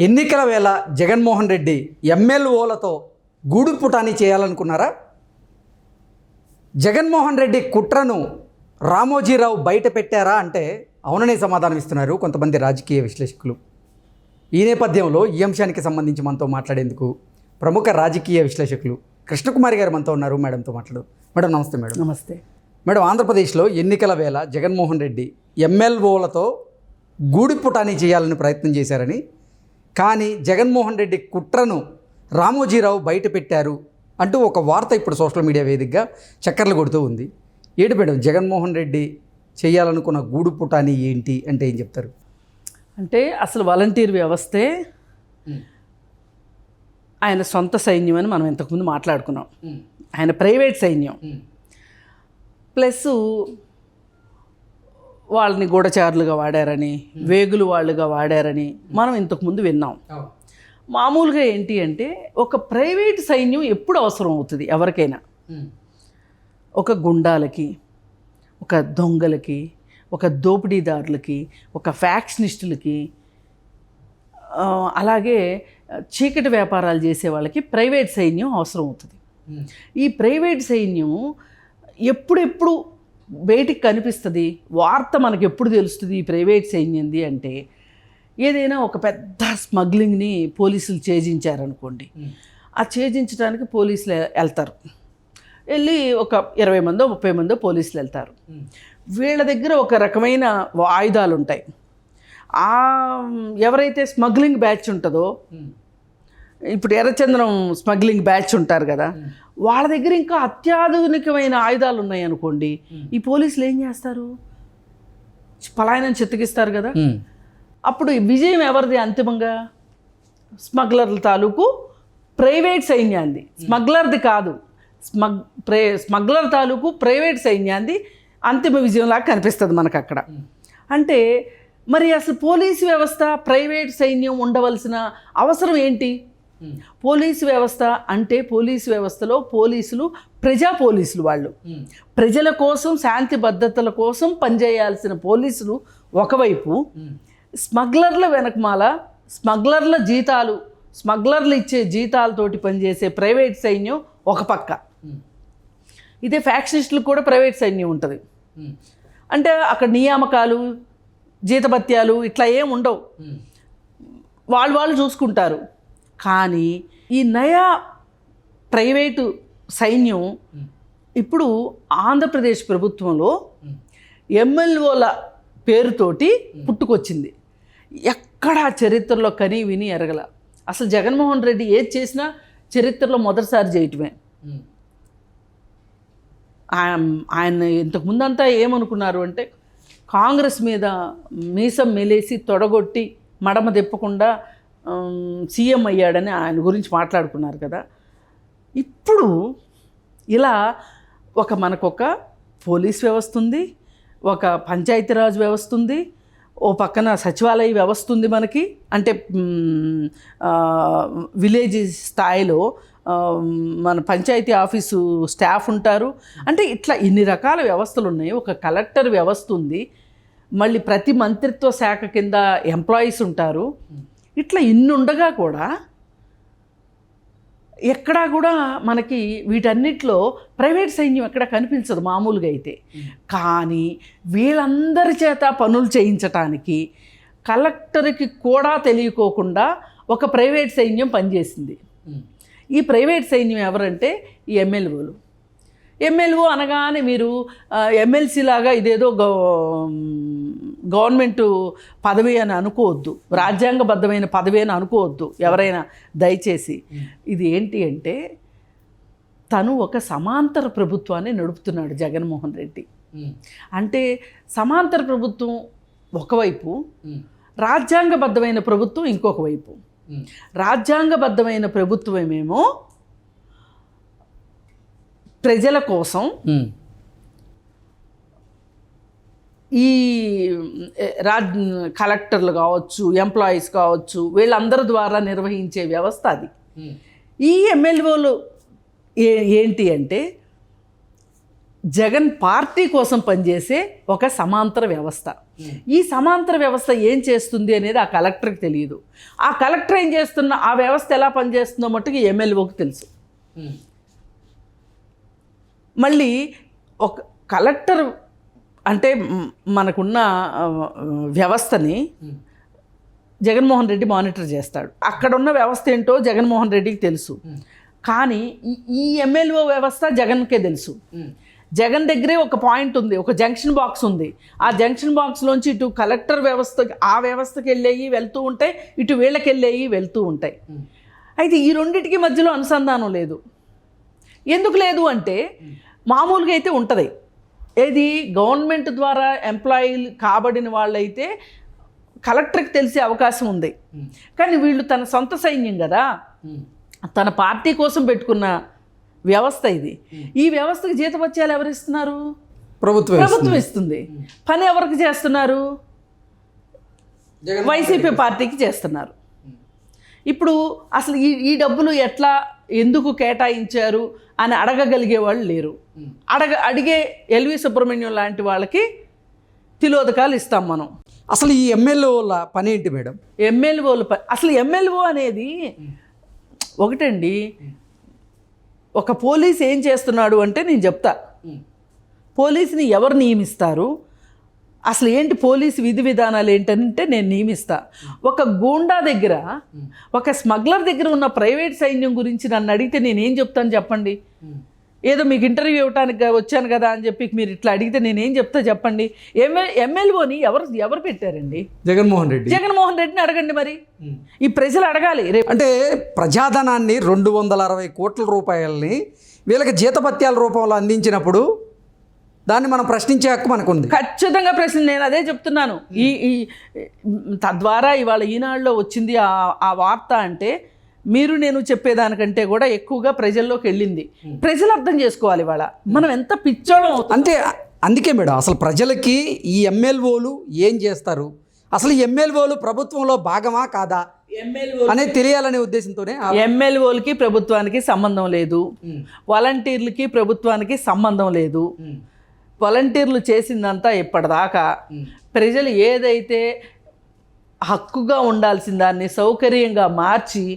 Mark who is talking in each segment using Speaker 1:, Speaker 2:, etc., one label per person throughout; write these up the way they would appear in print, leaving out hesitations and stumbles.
Speaker 1: ఎన్నికల వేళ జగన్మోహన్ రెడ్డి ఎమ్మెల్యేలతో గూడు పుటాని చేయాలనుకున్నారా? జగన్మోహన్ రెడ్డి కుట్రను రామోజీరావు బయట పెట్టారా అంటే అవుననే సమాధానం ఇస్తున్నారు కొంతమంది రాజకీయ విశ్లేషకులు. ఈ నేపథ్యంలో ఈ అంశానికి సంబంధించి మనతో మాట్లాడేందుకు ప్రముఖ రాజకీయ విశ్లేషకులు కృష్ణకుమారి గారు మనతో ఉన్నారు. మేడంతో మాట్లాడు. మేడం నమస్తే. మేడం
Speaker 2: నమస్తే.
Speaker 1: మేడం, ఆంధ్రప్రదేశ్లో ఎన్నికల వేళ జగన్మోహన్ రెడ్డి ఎమ్మెల్యేలతో గూడు పుటాని చేయాలని ప్రయత్నం చేశారని, కానీ జగన్మోహన్ రెడ్డి కుట్రను రామోజీరావు బయట పెట్టారు అంటూ ఒక వార్త ఇప్పుడు సోషల్ మీడియా వేదికగా చక్కర్లు కొడుతూ ఉంది. ఏంటి మేడం, జగన్మోహన్ రెడ్డి చేయాలనుకున్న గూడు పుటాని ఏంటి అంటే ఏం చెప్తారు?
Speaker 2: అంటే అసలు వాలంటీర్ వ్యవస్థే ఆయన సొంత సైన్యం అని మనం ఇంతకుముందు మాట్లాడుకున్నాం. ఆయన ప్రైవేట్ సైన్యం ప్లస్ వాళ్ళని గూఢచారులుగా వాడారని, వేగులు వాళ్ళుగా వాడారని మనం ఇంతకుముందు విన్నాం. మామూలుగా ఏంటి అంటే ఒక ప్రైవేట్ సైన్యం ఎప్పుడు అవసరం అవుతుంది ఎవరికైనా? ఒక గుండాలకి, ఒక దొంగలకి, ఒక దోపిడీదారులకి, ఒక ఫ్యాక్షనిస్టులకి, అలాగే చీకటి వ్యాపారాలు చేసే వాళ్ళకి ప్రైవేట్ సైన్యం అవసరం అవుతుంది. ఈ ప్రైవేట్ సైన్యం ఎప్పుడెప్పుడు బయటికి కనిపిస్తుంది, వార్త మనకు ఎప్పుడు తెలుస్తుంది ఈ ప్రైవేట్ సైన్యంది అంటే, ఏదైనా ఒక పెద్ద స్మగ్లింగ్ని పోలీసులు ఛేదించారనుకోండి, ఆ ఛేదించడానికి పోలీసులు వెళ్తారు. వెళ్ళి ఒక 20 మందో 30 మందో పోలీసులు వెళ్తారు. వీళ్ళ దగ్గర ఒక రకమైన ఆయుధాలు ఉంటాయి. ఎవరైతే స్మగ్లింగ్ బ్యాచ్ ఉంటుందో, ఇప్పుడు ఎర్రచందనం స్మగ్లింగ్ బ్యాచ్ ఉంటారు కదా, వాళ్ళ దగ్గర ఇంకా అత్యాధునికమైన ఆయుధాలు ఉన్నాయి అనుకోండి, ఈ పోలీసులు ఏం చేస్తారు? పలాయనం చిత్తగిస్తారు కదా. అప్పుడు విజయం ఎవరిది అంతిమంగా? స్మగ్లర్ల తాలూకు ప్రైవేట్ సైన్యాన్ని, స్మగ్లర్ది కాదు, స్మగ్లర్ తాలూకు ప్రైవేట్ సైన్యాన్ని అంతిమ విజయంలాగా కనిపిస్తుంది మనకు అక్కడ. అంటే మరి అసలు పోలీసు వ్యవస్థ, ప్రైవేట్ సైన్యం ఉండవలసిన అవసరం ఏంటి? పోలీసు వ్యవస్థ అంటే పోలీసు వ్యవస్థలో పోలీసులు ప్రజా పోలీసులు, వాళ్ళు ప్రజల కోసం, శాంతి భద్రతల కోసం పనిచేయాల్సిన పోలీసులు ఒకవైపు, స్మగ్లర్ల వెనకమాల స్మగ్లర్ల జీతాలు, స్మగ్లర్లు ఇచ్చే జీతాలతోటి పనిచేసే ప్రైవేట్ సైన్యం ఒక పక్క. ఇదే ఫ్యాక్షనిస్టులకు కూడా ప్రైవేట్ సైన్యం ఉంటుంది. అంటే అక్కడ నియామకాలు, జీతభత్యాలు ఇట్లా ఏం ఉండవు, వాళ్ళు చూసుకుంటారు. కానీ ఈ నయా ప్రైవేటు సైన్యం ఇప్పుడు ఆంధ్రప్రదేశ్ ప్రభుత్వంలో ఎమ్మెల్యేల పేరుతోటి పుట్టుకొచ్చింది. ఎక్కడా చరిత్రలో కని విని ఎరగల. అసలు జగన్మోహన్ రెడ్డి ఏది చేసినా చరిత్రలో మొదటిసారి చేయటమే. ఆయన ఇంతకుముందంతా ఏమనుకున్నారు అంటే, కాంగ్రెస్ మీద మీసం మెలేసి తొడగొట్టి మడమ తిప్పకుండా సీఎం అయ్యాడని ఆయన గురించి మాట్లాడుకున్నారు కదా. ఇప్పుడు ఇలా మనకొక పోలీస్ వ్యవస్థ ఉంది, ఒక పంచాయతీరాజ్ వ్యవస్థ ఉంది, ఓ పక్కన సచివాలయ వ్యవస్థ ఉంది మనకి. అంటే విలేజ్ స్థాయిలో మన పంచాయతీ ఆఫీసు స్టాఫ్ ఉంటారు. అంటే ఇట్లా ఇన్ని రకాల వ్యవస్థలు ఉన్నాయి. ఒక కలెక్టర్ వ్యవస్థ ఉంది, మళ్ళీ ప్రతి మంత్రిత్వ శాఖ కింద ఎంప్లాయీస్ ఉంటారు. ఇట్లా ఇన్ని ఉండగా కూడా ఎక్కడా కూడా మనకి వీటన్నిటిలో ప్రైవేట్ సైన్యం ఎక్కడ కనిపించదు మామూలుగా అయితే. కానీ వీళ్ళందరి చేత పనులు చేయించటానికి కలెక్టర్కి కూడా తెలియకోకుండా ఒక ప్రైవేట్ సైన్యం పనిచేసింది. ఈ ప్రైవేట్ సైన్యం ఎవరంటే ఈ ఎమ్మెల్యేలు. ఎమ్మెల్యే అనగానే మీరు ఎమ్మెల్సీ లాగా ఇదేదో గవర్నమెంట్ పదవి అని అనుకోవద్దు, రాజ్యాంగబద్ధమైన పదవి అని అనుకోవద్దు ఎవరైనా దయచేసి. ఇది ఏంటి అంటే తను ఒక సమాంతర ప్రభుత్వాన్ని నడుపుతున్నాడు జగన్మోహన్ రెడ్డి. అంటే సమాంతర ప్రభుత్వం ఒకవైపు, రాజ్యాంగబద్ధమైన ప్రభుత్వం ఇంకొక వైపు. రాజ్యాంగబద్ధమైన ప్రభుత్వమేమో ప్రజల కోసం ఈ కలెక్టర్లు కావచ్చు, ఎంప్లాయీస్ కావచ్చు, వీళ్ళందరి ద్వారా నిర్వహించే వ్యవస్థ అది. ఈ ఎమ్మెల్యేలు ఏంటి అంటే జగన్ పార్టీ కోసం పనిచేసే ఒక సమాంతర వ్యవస్థ. ఈ సమాంతర వ్యవస్థ ఏం చేస్తుంది అనేది ఆ కలెక్టర్కి తెలియదు. ఆ కలెక్టర్ ఏం చేస్తున్న ఆ వ్యవస్థ ఎలా పనిచేస్తుందో మట్టుకు ఎమ్మెల్యేకి తెలుసు. మళ్ళీ ఒక కలెక్టర్ అంటే మనకున్న వ్యవస్థని జగన్మోహన్ రెడ్డి మానిటర్ చేస్తాడు. అక్కడ ఉన్న వ్యవస్థ ఏంటో జగన్మోహన్ రెడ్డికి తెలుసు. కానీ ఈ ఎమ్మెల్యే వ్యవస్థ జగన్కే తెలుసు. జగన్ దగ్గరే ఒక పాయింట్ ఉంది, ఒక జంక్షన్ బాక్స్ ఉంది. ఆ జంక్షన్ బాక్స్లోంచి ఇటు కలెక్టర్ వ్యవస్థకి ఆ వ్యవస్థకి వెళ్ళేవి వెళ్తూ ఉంటాయి, ఇటు వీళ్ళకి వెళ్ళేవి వెళ్తూ ఉంటాయి. అయితే ఈ రెండింటికి మధ్యలో అనుసంధానం లేదు. ఎందుకు లేదు అంటే మామూలుగా అయితే ఉంటుంది. ఏది గవర్నమెంట్ ద్వారా ఎంప్లాయీలు కాబడిన వాళ్ళైతే కలెక్టర్కి తెలిసే అవకాశం ఉంది. కానీ వీళ్ళు తన సొంత సైన్యం కదా, తన పార్టీ కోసం పెట్టుకున్న వ్యవస్థ ఇది. ఈ వ్యవస్థకి జీతభత్యాలు ఎవరు ఇస్తున్నారు? ప్రభుత్వం ఇస్తుంది. పని ఎవరికి చేస్తున్నారు? వైసీపీ పార్టీకి చేస్తున్నారు. ఇప్పుడు అసలు ఈ డబ్బులు ఎట్లా ఎందుకు కేటాయించారు అని అడగగలిగే వాళ్ళు లేరు. అడిగే ఎల్వి సుబ్రహ్మణ్యం లాంటి వాళ్ళకి తిలోదకాలు ఇస్తాం మనం.
Speaker 1: అసలు ఈ ఎమ్మెల్యేల పని ఏంటి మేడం?
Speaker 2: ఎమ్మెల్యేల పని అసలు ఎమ్మెల్యే అనేది ఒకటండి. ఒక పోలీస్ ఏం చేస్తున్నాడు అంటే నేను చెప్తా. పోలీసుని ఎవరు నియమిస్తారు, అసలు ఏంటి పోలీసు విధి విధానాలు ఏంటంటే నేను నియమిస్తా. ఒక గూండా దగ్గర, ఒక స్మగ్లర్ దగ్గర ఉన్న ప్రైవేట్ సైన్యం గురించి నన్ను అడిగితే నేనేం చెప్తాను చెప్పండి? ఏదో మీకు ఇంటర్వ్యూ ఇవ్వడానికి వచ్చాను కదా అని చెప్పి మీరు ఇట్లా అడిగితే నేనేం చెప్తా చెప్పండి? ఎమ్మెల్యేని ఎవరు పెట్టారండి?
Speaker 1: జగన్మోహన్
Speaker 2: రెడ్డిని అడగండి. మరి ఈ ప్రజలు అడగాలి. రేపు
Speaker 1: అంటే ప్రజాధనాన్ని 260 కోట్ల రూపాయలని వీళ్ళకి జీతభత్యాల రూపంలో అందించినప్పుడు దాన్ని మనం ప్రశ్నించే హక్కు మనకు ఉంది.
Speaker 2: ఖచ్చితంగా ప్రశ్న. నేను అదే చెప్తున్నాను. ఈ తద్వారా ఇవాళ ఈనాడులో వచ్చింది ఆ వార్త అంటే మీరు నేను చెప్పేదానికంటే కూడా ఎక్కువగా ప్రజల్లోకి వెళ్ళింది. ప్రజలు అర్థం చేసుకోవాలి ఇవాళ మనం ఎంత పిచ్చోళం.
Speaker 1: అంటే అందుకే మేడం అసలు ప్రజలకి ఈ ఎమ్మెల్యేలు ఏం చేస్తారు, అసలు ఎమ్మెల్యేలు ప్రభుత్వంలో భాగమా కాదా అనేది తెలియాలనే ఉద్దేశంతోనే
Speaker 2: ఎమ్మెల్యేలకి ప్రభుత్వానికి సంబంధం లేదు, వాలంటీర్లకి ప్రభుత్వానికి సంబంధం లేదు. వాలంటీర్లు చేసిందంతా ఇప్పటిదాకా ప్రజలు ఏదైతే హక్కుగా ఉండాల్సిన దాన్ని సౌకర్యంగా మార్చి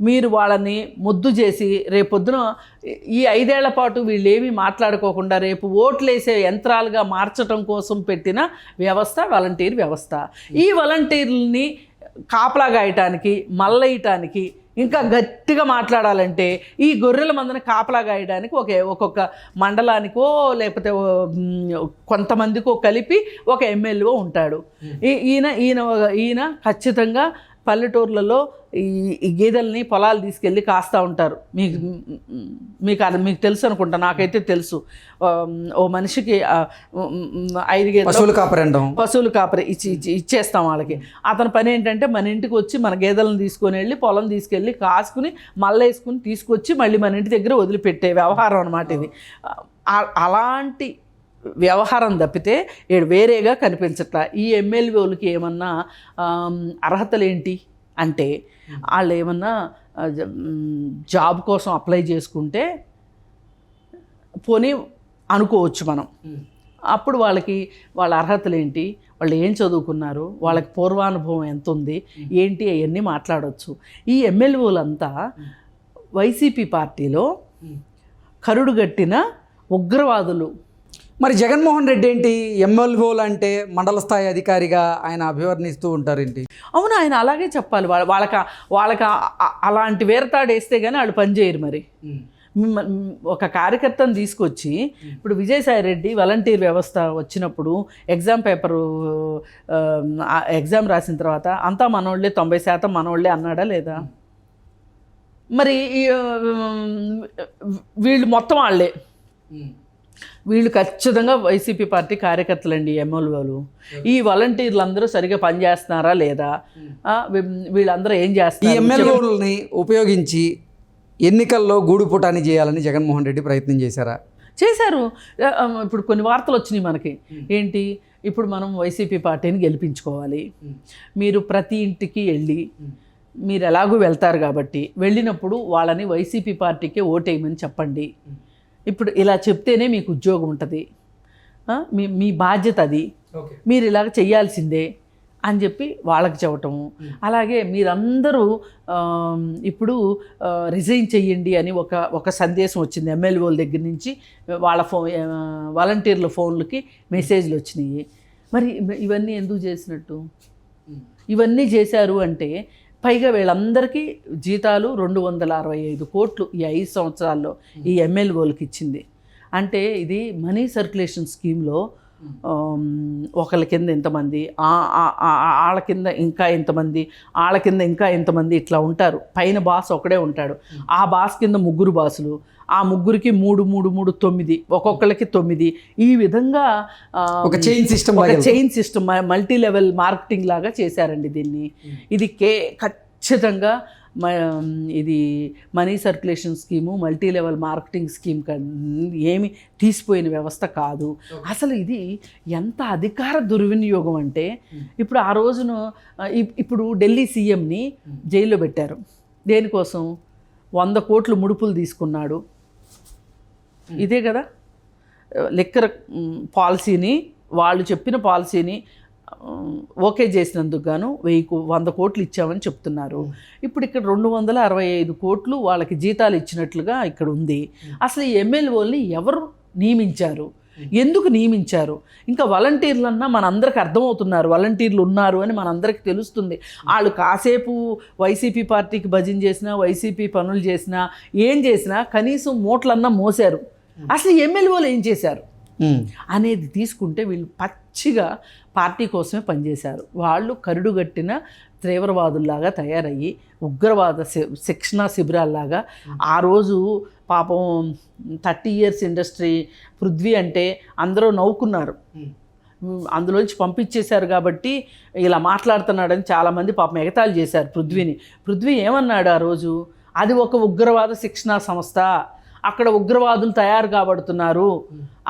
Speaker 2: మీరు వాళ్ళని ముద్దు చేసి రేపొద్దున ఈ 5 ఏళ్ల పాటు వీళ్ళు ఏమీ మాట్లాడుకోకుండా రేపు ఓట్లేసే యంత్రాలుగా మార్చడం కోసం పెట్టిన వ్యవస్థ వాలంటీర్ వ్యవస్థ. ఈ వాలంటీర్లని కాపలా గాయటానికి, మల్లయ్యటానికి, ఇంకా గట్టిగా మాట్లాడాలంటే ఈ గొర్రెల మందని కాపలా గాయడానికి ఒక్కొక్క మండలానికో లేకపోతే కొంతమందికో కలిపి ఒక ఎమ్మెల్యే ఉంటాడు. ఈయన ఖచ్చితంగా పల్లెటూర్లలో ఈ గేదెల్ని పొలాలు తీసుకెళ్ళి కాస్తూ ఉంటారు. మీకు తెలుసు అనుకుంటా, నాకైతే తెలుసు. ఓ మనిషికి 5 గేదెలు పశువులు కాపరి ఇచ్చేస్తాం వాళ్ళకి. అతని పని ఏంటంటే మన ఇంటికి వచ్చి మన గేదెలను తీసుకొని వెళ్ళి పొలం తీసుకెళ్ళి కాసుకుని మళ్ళేసుకుని తీసుకొచ్చి మళ్ళీ మన ఇంటి దగ్గర వదిలిపెట్టే వ్యవహారం అన్నమాట ఇది. అలాంటి వ్యవహారం తప్పితే వేరేగా కనిపించట్లా. ఈ ఎమ్మెల్యేలకి ఏమన్నా అర్హతలు ఏంటి అంటే వాళ్ళు ఏమన్నా జాబ్ కోసం అప్లై చేసుకుంటే పోనీ అనుకోవచ్చు మనం. అప్పుడు వాళ్ళ అర్హతలు ఏంటి, వాళ్ళు ఏం చదువుకున్నారు, వాళ్ళకి పూర్వానుభవం ఎంత ఉంది ఏంటి అవన్నీ మాట్లాడవచ్చు. ఈ ఎమ్మెల్యేలంతా వైసీపీ పార్టీలో కరుడుగట్టిన ఉగ్రవాదులు.
Speaker 1: మరి జగన్మోహన్ రెడ్డి ఏంటి ఎమ్మెల్యేలు అంటే మండల స్థాయి అధికారిగా ఆయన అభివర్ణిస్తూ ఉంటారేంటి?
Speaker 2: అవును, ఆయన అలాగే చెప్పాలి. వాళ్ళకి అలాంటి వేరతాడు వేస్తే కానీ వాళ్ళు పనిచేయరు. మరి ఒక కార్యకర్తను తీసుకొచ్చి ఇప్పుడు విజయసాయి రెడ్డి వాలంటీర్ వ్యవస్థ వచ్చినప్పుడు ఎగ్జామ్ రాసిన తర్వాత అంతా మనోళ్ళే 90% మనోళ్ళే అన్నాడా లేదా? మరి వీళ్ళు మొత్తం వాళ్ళే. వీళ్ళు ఖచ్చితంగా వైసీపీ పార్టీ కార్యకర్తలండి ఎమ్మెల్యేలు. ఈ వాలంటీర్లు అందరూ సరిగా పనిచేస్తున్నారా లేదా, వీళ్ళందరూ ఏం చేస్తారు?
Speaker 1: ఈ ఎమ్మెల్యేలని ఉపయోగించి ఎన్నికల్లో గూడుపుటాని చేయాలని జగన్మోహన్ రెడ్డి ప్రయత్నం చేశారు.
Speaker 2: ఇప్పుడు కొన్ని వార్తలు వచ్చినాయి మనకి. ఏంటి, ఇప్పుడు మనం వైసీపీ పార్టీని గెలిపించుకోవాలి, మీరు ప్రతి ఇంటికి వెళ్ళి మీరు ఎలాగూ వెళ్తారు కాబట్టి వెళ్ళినప్పుడు వాళ్ళని వైసీపీ పార్టీకి ఓటేయమని చెప్పండి. ఇప్పుడు ఇలా చెప్తేనే మీకు ఉద్యోగం ఉంటుంది, మీ బాధ్యత అది, మీరు ఇలాగ చెయ్యాల్సిందే అని చెప్పి వాళ్ళకి చెప్పటము. అలాగే మీరందరూ ఇప్పుడు రిజైన్ చెయ్యండి అని ఒక సందేశం వచ్చింది ఎమ్మెల్యేల దగ్గర నుంచి. వాళ్ళ వాలంటీర్ల ఫోన్లకి మెసేజ్లు వచ్చినాయి. మరి ఇవన్నీ ఎందుకు చేసినట్టు? ఇవన్నీ చేశారు అంటే పైగా వీళ్ళందరికీ జీతాలు 265 కోట్లు ఈ 5 సంవత్సరాల్లో ఈ ఎమ్మెల్యేలకు ఇచ్చింది. అంటే ఇది మనీ సర్క్యులేషన్ స్కీమ్లో ఒకళ్ళ కింద ఇంతమంది, వాళ్ళ కింద ఇంకా ఇంతమంది, వాళ్ళ కింద ఇంకా ఇంతమంది ఇట్లా ఉంటారు. పైన బాస్ ఒకడే ఉంటాడు, ఆ బాస్ కింద 3 బాసులు, ఆ 3కి 3 3 3 9, ఒక్కొక్కళ్ళకి 9. ఈ విధంగా
Speaker 1: ఒక chain system
Speaker 2: multi level marketing లాగా చేశారండి దీన్ని. ఇది ఖచ్చితంగా ఇది money circulation scheme, multi level marketing scheme ఏమి తీసిపోయిన వ్యవస్థ కాదు. అసలు ఇది ఎంత అధికార దుర్వినియోగం అంటే ఇప్పుడు ఆ రోజున ఇప్పుడు ఢిల్లీ సీఎంని జైల్లో పెట్టారు. దేనికోసం? 100 కోట్లు ముడుపులు తీసుకున్నాడు. ఇదే కదా లిక్కర్ పాలసీని, వాళ్ళు చెప్పిన పాలసీని ఓకే చేసినందుకు గాను 100 కోట్లు ఇచ్చామని చెప్తున్నారు. ఇప్పుడు ఇక్కడ 265 కోట్లు వాళ్ళకి జీతాలు ఇచ్చినట్లుగా ఇక్కడ ఉంది. అసలు ఈ ఎమ్మెల్యేలని ఎవరు నియమించారు, ఎందుకు నియమించారు? ఇంకా వాలంటీర్లన్నా మనందరికి అర్థమవుతున్నారు, వాలంటీర్లు ఉన్నారు అని మనందరికీ తెలుస్తుంది. వాళ్ళు కాసేపు వైసీపీ పార్టీకి భజన చేసినా, వైసీపీ పనులు చేసినా, ఏం చేసినా కనీసం మూటలన్నా మోసారు. అసలు ఎమ్మెల్యేలు ఏం చేశారు అనేది తీసుకుంటే వీళ్ళు పచ్చిగా పార్టీ కోసమే పనిచేశారు. వాళ్ళు కరుడుగట్టిన తీవ్రవాదుల్లాగా తయారయ్యి ఉగ్రవాద శిక్షణా శిబిరాల్లాగా ఆ రోజు పాపం 30 years ఇండస్ట్రీ పృథ్వీ అంటే అందరూ నవ్వుకున్నారు. అందులోంచి పంపించేశారు కాబట్టి ఇలా మాట్లాడుతున్నాడని చాలామంది పాపం ఎగతాళి చేశారు పృథ్వీని. పృథ్వీ ఏమన్నాడు ఆ రోజు? అది ఒక ఉగ్రవాద శిక్షణా సంస్థ, అక్కడ ఉగ్రవాదులు తయారు కాబడుతున్నారు,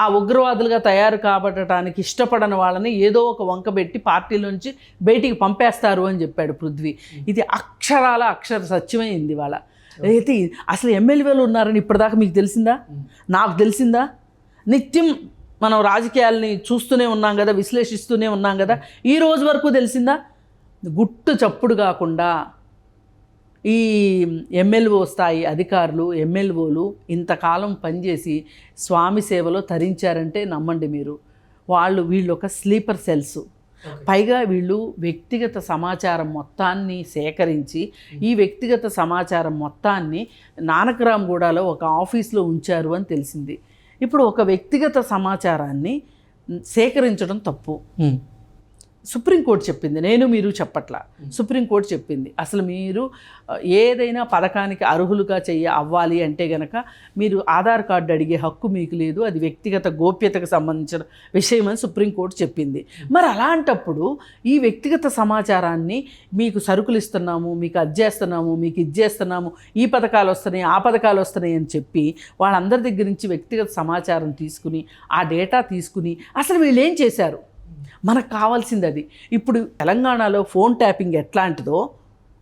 Speaker 2: ఆ ఉగ్రవాదులుగా తయారు కాబట్టడానికి ఇష్టపడని వాళ్ళని ఏదో ఒక వంక పెట్టి పార్టీలోంచి బయటికి పంపేస్తారు అని చెప్పాడు పృథ్వీ. ఇది అక్షర సత్యమైంది వాళ్ళ. అయితే అసలు ఎమ్మెల్యేలు ఉన్నారని ఇప్పటిదాకా మీకు తెలిసిందా? నాకు తెలిసిందా? నిత్యం మనం రాజకీయాలని చూస్తూనే ఉన్నాం కదా, విశ్లేషిస్తూనే ఉన్నాం కదా, ఈ రోజు వరకు తెలిసిందా? గుట్టు చప్పుడు కాకుండా ఈ ఎమ్మెల్యే స్థాయి అధికారులు, ఎమ్మెల్యేలు ఇంతకాలం పనిచేసి స్వామి సేవలో తరించారంటే నమ్మండి మీరు. వీళ్ళు ఒక స్లీపర్ సెల్స్. పైగా వీళ్ళు వ్యక్తిగత సమాచారం మొత్తాన్ని సేకరించి ఈ వ్యక్తిగత సమాచారం మొత్తాన్ని నానక్రామ్గూడలో ఒక ఆఫీస్లో ఉంచారు అని తెలిసింది. ఇప్పుడు ఒక వ్యక్తిగత సమాచారాన్ని సేకరించడం తప్పు. సుప్రీంకోర్టు చెప్పింది, నేను మీరు చెప్పట్లా, సుప్రీంకోర్టు చెప్పింది. అసలు మీరు ఏదైనా పథకానికి అర్హులుగా అవ్వాలి అంటే గనక మీరు ఆధార్ కార్డు అడిగే హక్కు మీకు లేదు, అది వ్యక్తిగత గోప్యతకు సంబంధించిన విషయం అని సుప్రీంకోర్టు చెప్పింది. మరి అలాంటప్పుడు ఈ వ్యక్తిగత సమాచారాన్ని మీకు సరుకులు ఇస్తున్నాము, మీకు అది చేస్తున్నాము, మీకు ఇది చేస్తున్నాము, ఈ పథకాలు వస్తున్నాయి, ఆ పథకాలు వస్తున్నాయి అని చెప్పి వాళ్ళందరి దగ్గర నుంచి వ్యక్తిగత సమాచారం తీసుకుని ఆ డేటా తీసుకుని అసలు వీళ్ళు ఏం చేశారు? మనకు కావాల్సింది అది. ఇప్పుడు తెలంగాణలో ఫోన్ ట్యాపింగ్ ఎట్లాంటిదో,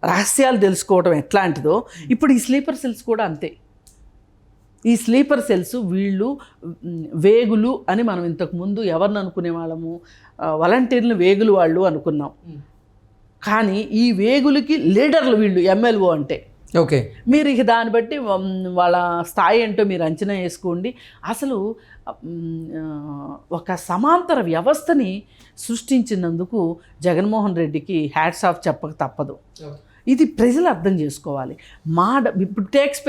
Speaker 2: రహస్యాలు తెలుసుకోవడం ఎట్లాంటిదో, ఇప్పుడు ఈ స్లీపర్ సెల్స్ కూడా అంతే. ఈ స్లీపర్ సెల్స్ వీళ్ళు వేగులు అని మనం ఇంతకుముందు ఎవరిని అనుకునే వాళ్ళము? వాలంటీర్లు వేగులు వాళ్ళు అనుకున్నాం. కానీ ఈ వేగులకి లీడర్లు వీళ్ళు ఎమ్మెల్యే అంటే.
Speaker 1: ఓకే,
Speaker 2: మీరు ఇక దాన్ని బట్టి వాళ్ళ స్థాయి ఏంటో మీరు అంచనా వేసుకోండి. అసలు ఒక సమాంతర వ్యవస్థని సృష్టించినందుకు జగన్మోహన్ రెడ్డికి హ్యాట్స్ ఆఫ్ చెప్పక తప్పదు. ఇది ప్రజలు అర్థం చేసుకోవాలి. ఇప్పుడు ట్యాక్స్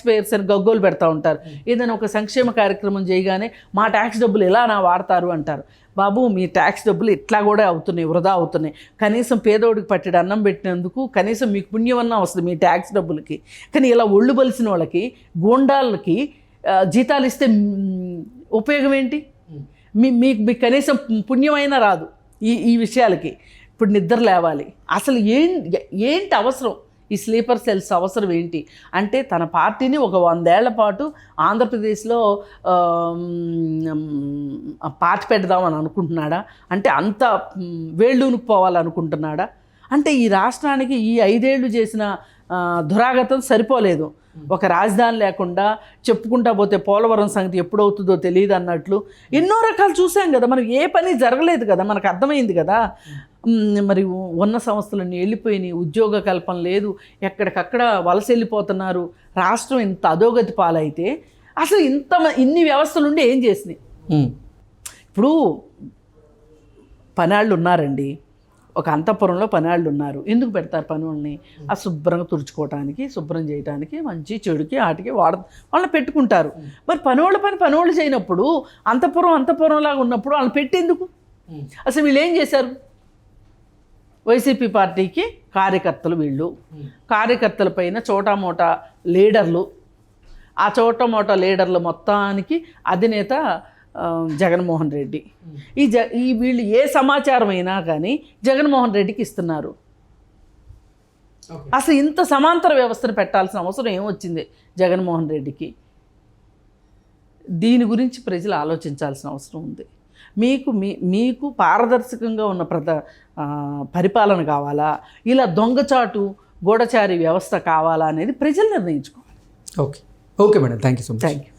Speaker 2: పేయర్స్ అని గగ్గోలు పెడతా ఉంటారు. ఏదైనా ఒక సంక్షేమ కార్యక్రమం చేయగానే మా ట్యాక్స్ డబ్బులు ఎలా వాడతారు అంటారు. బాబు, మీ ట్యాక్స్ డబ్బులు ఇట్లా కూడా అవుతున్నాయి, వృధా అవుతున్నాయి. కనీసం పేదోడికి పట్టెడు అన్నం పెట్టినందుకు కనీసం మీకు పుణ్యమన్నా వస్తుంది మీ ట్యాక్స్ డబ్బులకి. కానీ ఇలా ఒళ్ళు బలిసిన వాళ్ళకి, గూండాలకి జీతాలు ఇస్తే ఉపయోగం ఏంటి? మీకు కనీసం పుణ్యమైనా రాదు ఈ విషయాలకి. ఇప్పుడు నిద్ర లేవాలి. అసలు ఏంటి అవసరం? ఈ స్లీపర్ సెల్స్ అవసరం ఏంటి అంటే తన పార్టీని ఒక 100 ఏళ్ల పాటు ఆంధ్రప్రదేశ్లో పార్టీ పెడదామని అనుకుంటున్నాడా? అంటే అంత వేళ్ళూనుకు పోవాలనుకుంటున్నాడా? అంటే ఈ రాష్ట్రానికి ఈ 5 ఏళ్ళు చేసిన దురాగతం సరిపోలేదు. ఒక రాజధాని లేకుండా చెప్పుకుంటా పోతే పోలవరం సంగతి ఎప్పుడవుతుందో తెలియదు అన్నట్లు ఎన్నో రకాలు చూసాం కదా. మనకి ఏ పని జరగలేదు కదా, మనకు అర్థమైంది కదా. మరి ఉన్న సంస్థలన్నీ వెళ్ళిపోయినాయి, ఉద్యోగ కల్పన లేదు, ఎక్కడికక్కడ వలస వెళ్ళిపోతున్నారు. రాష్ట్రం ఇంత అధోగతి పాలైతే అసలు ఇన్ని వ్యవస్థలు ఉండి ఏం చేసినాయి? ఇప్పుడు పనాళ్ళు ఉన్నారండి, ఒక అంతఃపురంలో పనాళ్ళు ఉన్నారు. ఎందుకు పెడతారు పనుల్ని? ఆ శుభ్రంగా తుడుచుకోవటానికి, శుభ్రం చేయడానికి, మంచి చెడుకి వాటికి వాళ్ళని పెట్టుకుంటారు. మరి పనోళ్ళు చేయనప్పుడు అంతఃపురంలాగా ఉన్నప్పుడు వాళ్ళని పెట్టేందుకు? అసలు వీళ్ళు ఏం చేశారు? వైసీపీ పార్టీకి కార్యకర్తలు వీళ్ళు, కార్యకర్తల పైన చోటామోటా లీడర్లు, ఆ చోటామోటా లీడర్లు మొత్తానికి అధినేత జగన్మోహన్ రెడ్డి. ఈ వీళ్ళు ఏ సమాచారం అయినా కానీ జగన్మోహన్ రెడ్డికి ఇస్తున్నారు. అసలు ఇంత సమాంతర వ్యవస్థను పెట్టాల్సిన అవసరం ఏమొచ్చింది జగన్మోహన్ రెడ్డికి? దీని గురించి ప్రజలు ఆలోచించాల్సిన అవసరం ఉంది. మీకు పారదర్శకంగా ఉన్న పరిపాలన కావాలా, ఇలా దొంగచాటు గూఢచారి వ్యవస్థ కావాలా అనేది ప్రజలు నిర్ణయించుకోవాలి.
Speaker 1: Okay madam, thank you so much.
Speaker 2: Thank you.